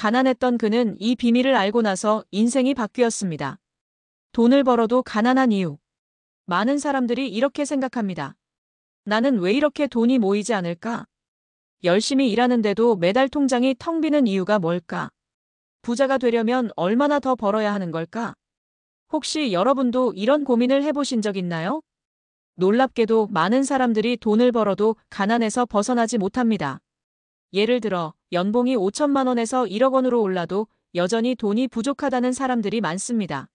가난했던 그는 이 비밀을 알고 나서 인생이 바뀌었습니다. 돈을 벌어도 가난한 이유. 많은 사람들이 이렇게 생각합니다. 나는 왜 이렇게 돈이 모이지 않을까? 열심히 일하는데도 매달 통장이 텅 비는 이유가 뭘까? 부자가 되려면 얼마나 더 벌어야 하는 걸까? 혹시 여러분도 이런 고민을 해보신 적 있나요? 놀랍게도 많은 사람들이 돈을 벌어도 가난에서 벗어나지 못합니다. 예를 들어 연봉이 5천만 원에서 1억 원으로 올라도 여전히 돈이 부족하다는 사람들이 많습니다.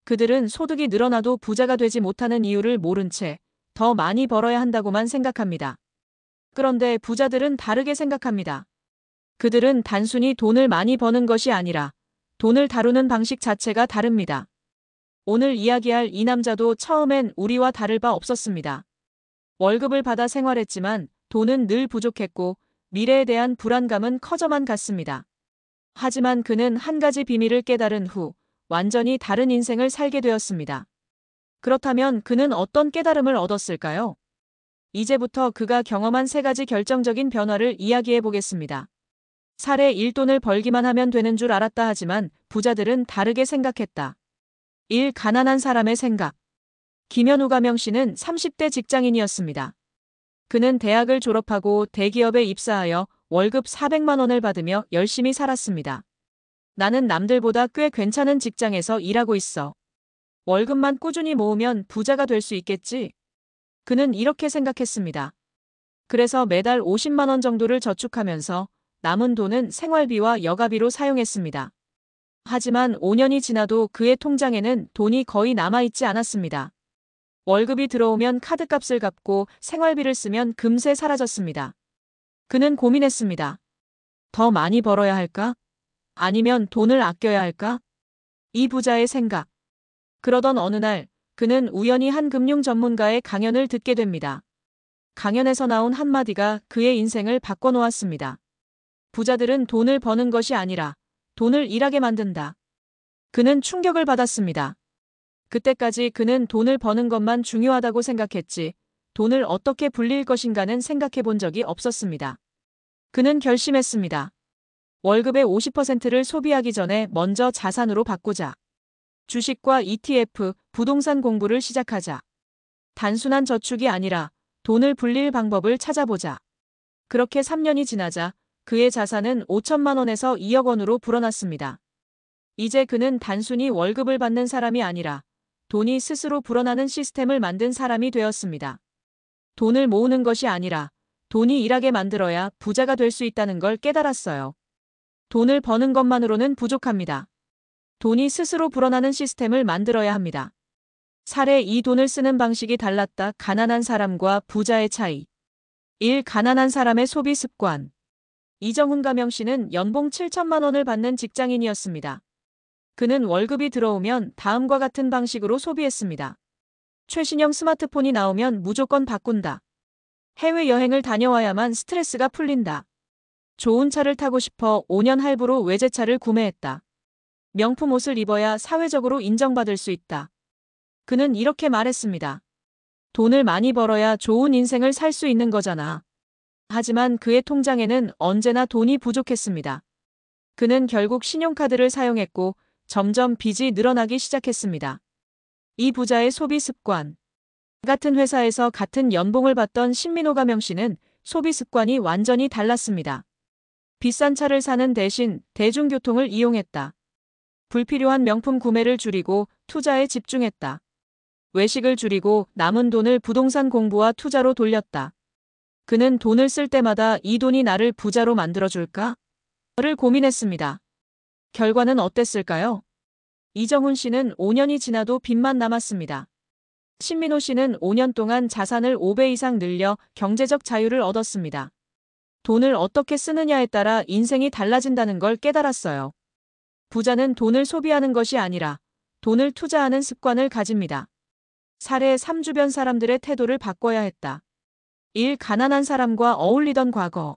그들은 소득이 늘어나도 부자가 되지 못하는 이유를 모른 채 더 많이 벌어야 한다고만 생각합니다. 그런데 부자들은 다르게 생각합니다. 그들은 단순히 돈을 많이 버는 것이 아니라 돈을 다루는 방식 자체가 다릅니다. 오늘 이야기할 이 남자도 처음엔 우리와 다를 바 없었습니다. 월급을 받아 생활했지만 돈은 늘 부족했고 미래에 대한 불안감은 커져만 갔습니다. 하지만 그는 한 가지 비밀을 깨달은 후 완전히 다른 인생을 살게 되었습니다. 그렇다면 그는 어떤 깨달음을 얻었을까요? 이제부터 그가 경험한 세 가지 결정적인 변화를 이야기해 보겠습니다. 사례 1. 돈을 벌기만 하면 되는 줄 알았다 하지만 부자들은 다르게 생각했다. 1. 가난한 사람의 생각. 김현우 가명 씨는 30대 직장인이었습니다. 그는 대학을 졸업하고 대기업에 입사하여 월급 400만 원을 받으며 열심히 살았습니다. 나는 남들보다 꽤 괜찮은 직장에서 일하고 있어. 월급만 꾸준히 모으면 부자가 될 수 있겠지. 그는 이렇게 생각했습니다. 그래서 매달 50만 원 정도를 저축하면서 남은 돈은 생활비와 여가비로 사용했습니다. 하지만 5년이 지나도 그의 통장에는 돈이 거의 남아있지 않았습니다. 월급이 들어오면 카드값을 갚고 생활비를 쓰면 금세 사라졌습니다. 그는 고민했습니다. 더 많이 벌어야 할까? 아니면 돈을 아껴야 할까? 이 부자의 생각. 그러던 어느 날 그는 우연히 한 금융 전문가의 강연을 듣게 됩니다. 강연에서 나온 한마디가 그의 인생을 바꿔놓았습니다. 부자들은 돈을 버는 것이 아니라 돈을 일하게 만든다. 그는 충격을 받았습니다. 그때까지 그는 돈을 버는 것만 중요하다고 생각했지 돈을 어떻게 불릴 것인가는 생각해 본 적이 없었습니다. 그는 결심했습니다. 월급의 50%를 소비하기 전에 먼저 자산으로 바꾸자. 주식과 ETF, 부동산 공부를 시작하자. 단순한 저축이 아니라 돈을 불릴 방법을 찾아보자. 그렇게 3년이 지나자 그의 자산은 5천만 원에서 2억 원으로 불어났습니다. 이제 그는 단순히 월급을 받는 사람이 아니라 돈이 스스로 불어나는 시스템을 만든 사람이 되었습니다. 돈을 모으는 것이 아니라 돈이 일하게 만들어야 부자가 될 수 있다는 걸 깨달았어요. 돈을 버는 것만으로는 부족합니다. 돈이 스스로 불어나는 시스템을 만들어야 합니다. 사례 2. 돈을 쓰는 방식이 달랐다. 가난한 사람과 부자의 차이. 1. 가난한 사람의 소비 습관. 이정훈 가명 씨는 연봉 7천만 원을 받는 직장인이었습니다. 그는 월급이 들어오면 다음과 같은 방식으로 소비했습니다. 최신형 스마트폰이 나오면 무조건 바꾼다. 해외여행을 다녀와야만 스트레스가 풀린다. 좋은 차를 타고 싶어 5년 할부로 외제차를 구매했다. 명품 옷을 입어야 사회적으로 인정받을 수 있다. 그는 이렇게 말했습니다. 돈을 많이 벌어야 좋은 인생을 살 수 있는 거잖아. 하지만 그의 통장에는 언제나 돈이 부족했습니다. 그는 결국 신용카드를 사용했고 점점 빚이 늘어나기 시작했습니다. 이 부자의 소비 습관. 같은 회사에서 같은 연봉을 받던 신민호 가명 씨는 소비 습관이 완전히 달랐습니다. 비싼 차를 사는 대신 대중교통을 이용했다. 불필요한 명품 구매를 줄이고 투자에 집중했다. 외식을 줄이고 남은 돈을 부동산 공부와 투자로 돌렸다. 그는 돈을 쓸 때마다 이 돈이 나를 부자로 만들어줄까? 를 고민했습니다. 결과는 어땠을까요? 이정훈 씨는 5년이 지나도 빚만 남았습니다. 신민호 씨는 5년 동안 자산을 5배 이상 늘려 경제적 자유를 얻었습니다. 돈을 어떻게 쓰느냐에 따라 인생이 달라진다는 걸 깨달았어요. 부자는 돈을 소비하는 것이 아니라 돈을 투자하는 습관을 가집니다. 사례 3. 주변 사람들의 태도를 바꿔야 했다. 1. 가난한 사람과 어울리던 과거.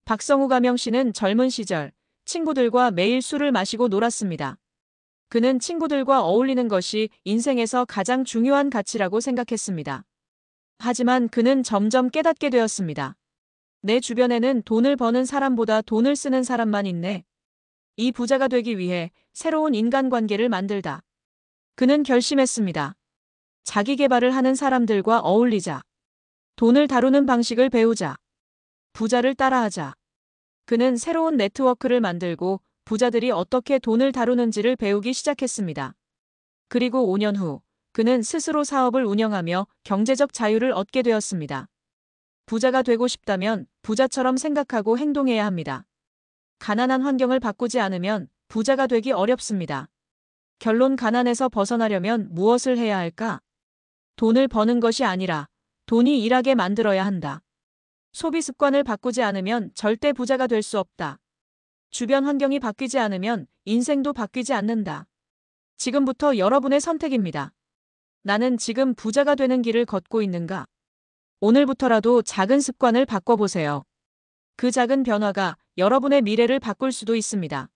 박성우 가명 씨는 젊은 시절 친구들과 매일 술을 마시고 놀았습니다. 그는 친구들과 어울리는 것이 인생에서 가장 중요한 가치라고 생각했습니다. 하지만 그는 점점 깨닫게 되었습니다. 내 주변에는 돈을 버는 사람보다 돈을 쓰는 사람만 있네. 이 부자가 되기 위해 새로운 인간관계를 만들다. 그는 결심했습니다. 자기 개발을 하는 사람들과 어울리자. 돈을 다루는 방식을 배우자. 부자를 따라하자. 그는 새로운 네트워크를 만들고 부자들이 어떻게 돈을 다루는지를 배우기 시작했습니다. 그리고 5년 후, 그는 스스로 사업을 운영하며 경제적 자유를 얻게 되었습니다. 부자가 되고 싶다면 부자처럼 생각하고 행동해야 합니다. 가난한 환경을 바꾸지 않으면 부자가 되기 어렵습니다. 결론: 가난에서 벗어나려면 무엇을 해야 할까? 돈을 버는 것이 아니라 돈이 일하게 만들어야 한다. 소비 습관을 바꾸지 않으면 절대 부자가 될 수 없다. 주변 환경이 바뀌지 않으면 인생도 바뀌지 않는다. 지금부터 여러분의 선택입니다. 나는 지금 부자가 되는 길을 걷고 있는가? 오늘부터라도 작은 습관을 바꿔보세요. 그 작은 변화가 여러분의 미래를 바꿀 수도 있습니다.